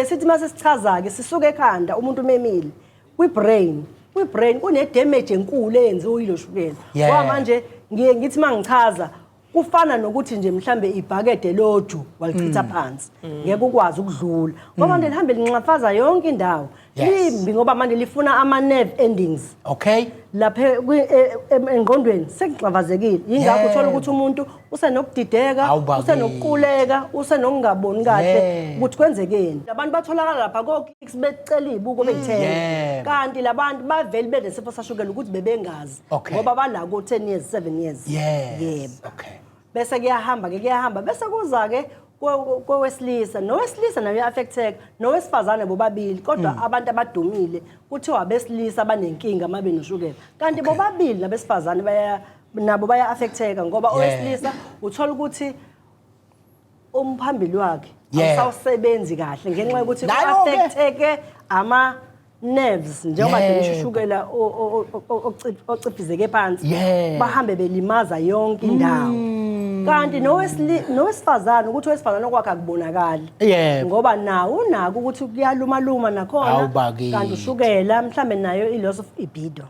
Sithi mase sichaza ke sisuke ekhanda umuntu memile kwi-brain kune damage enkulu eyenziwe yilo shukela ngoba manje ngiye ngithi mangichaza kufana nokuthi nje mhlambe ibhakede loju walichitha phansi ngeke ukwazi ukudlula ngoba manje lihambe linxafaza yonke indawo limbi ngoba manje lifuna ama nerve endings lapha engqondweni sekugxavazekile yingakho uthola ukuthi umuntu usenokudideka usenokuquleka usenokungaboni kahle ukuthi kwenzekeni abantu batholakala lapha ko-clicks becela ibuko beyithenga kanti labantu bavele benesifo sashukela ukuthi bebengazi ngoba banako 10 years 7 years yebo bese kuyahamba bese kuza-ke kowesilisa nowesilisa naye affecteka nowesifazane bobabili kodwa abantu abadumile kuthiwa abesilisa abanenkinga mabe noshukela kanti bobabili nabesifazane nabo baya affecteka ngoba owesilisa uthola ukuthi umphambili wakhe awusawusebenzi kahle ngenxa yokuthi affecteke ama nerves njengoba ushukela ocifizeke phansi bahambe belimaza yonke indawo kanti nowesifazane ukuthi owesifazane okwakhe akubonakali ngoba nawo unako ukuthi kuyaluma nakhona kanti ushukela mhlambe nayo i-loss of libido